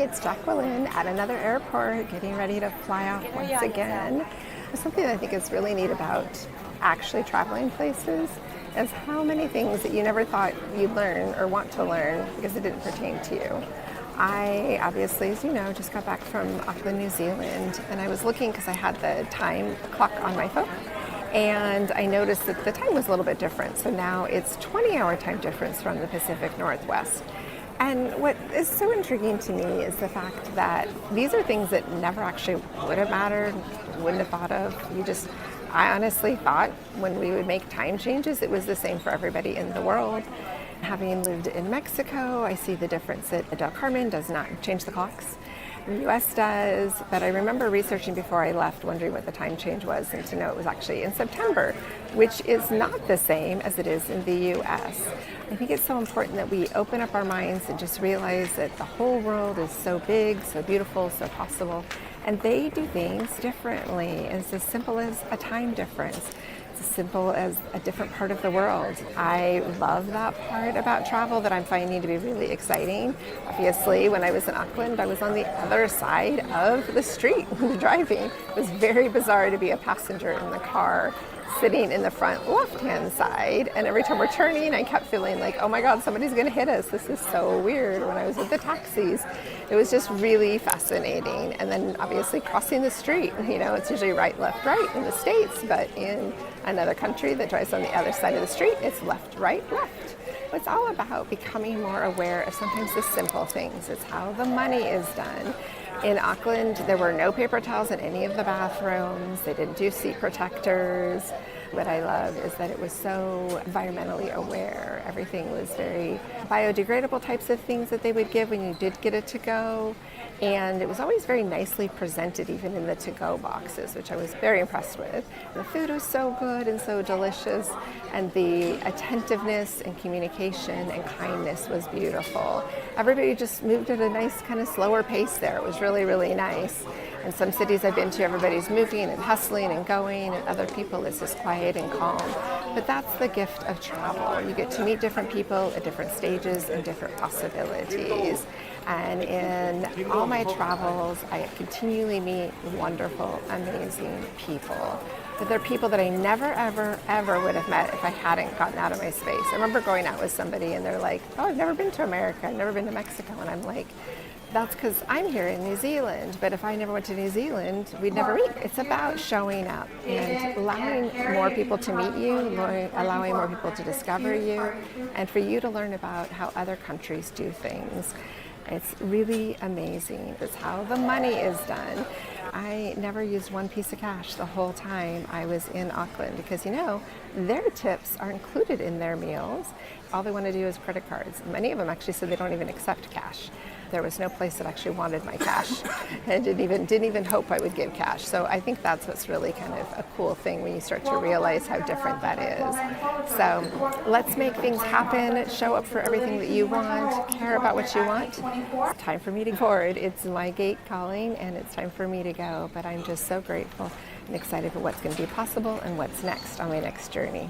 It's Jacqueline at another airport getting ready to fly off once again. Something that I think is really neat about actually traveling places is how many things that you never thought you'd learn or want to learn because it didn't pertain to you. I obviously, as you know, just got back from Auckland, New Zealand, and I was looking because I had the time clock on my phone. And I noticed that the time was a little bit different. So now it's 20-hour time difference from the Pacific Northwest. And what is so intriguing to me is the fact that these are things that never actually would have mattered, wouldn't have thought of. I honestly thought when we would make time changes, it was the same for everybody in the world. Having lived in Mexico, I see the difference that Del Carmen does not change the clocks. The US does, but I remember researching before I left, wondering what the time change was, and to know it was actually in September, which is not the same as it is in the US. I think it's so important that we open up our minds and just realize that the whole world is so big, so beautiful, so possible, and they do things differently. It's as simple as a time difference. As simple as a different part of the world. I love that part about travel that I'm finding to be really exciting. Obviously, when I was in Auckland, I was on the other side of the street driving. It was very bizarre to be a passenger in the car sitting in the front left-hand side, and every time we're turning, I kept feeling like, oh my God, somebody's gonna hit us. This is so weird. When I was with the taxis, it was just really fascinating. And then obviously crossing the street, it's usually right, left, right in the States, but in another country that drives on the other side of the street, it's left, right, left. It's all about becoming more aware of sometimes the simple things. It's how the money is done. In Auckland, there were no paper towels in any of the bathrooms. They didn't do seat protectors. What I love is that it was so environmentally aware. Everything was very biodegradable types of things that they would give when you did get a to-go. And it was always very nicely presented, even in the to-go boxes, which I was very impressed with. The food was so good and so delicious, and the attentiveness and communication and kindness was beautiful. Everybody just moved at a nice kind of slower pace there. It was really, really nice. And some cities I've been to, everybody's moving and hustling and going, and other people, it's just quiet and calm. But that's the gift of travel. You get to meet different people at different stages and different possibilities. And in all my travels, I continually meet wonderful, amazing people. But they're people that I never, ever, ever would have met if I hadn't gotten out of my space. I remember going out with somebody and they're like, oh, I've never been to America, I've never been to Mexico. And I'm like, that's because I'm here in New Zealand, but if I never went to New Zealand, we'd never meet. It's about showing up and allowing more people to meet you, allowing more people to discover you, and for you to learn about how other countries do things. It's really amazing. It's how the money is done. I never used one piece of cash the whole time I was in Auckland because, their tips are included in their meals. All they want to do is credit cards. Many of them actually said they don't even accept cash. There was no place that actually wanted my cash and didn't even hope I would give cash. So I think that's what's really kind of a cool thing when you start to realize how different that is. So let's make things happen, show up for everything that you want, care about what you want. It's time for me to go forward. It's my gate calling and it's time for me to go, but I'm just so grateful and excited for what's going to be possible and what's next on my next journey.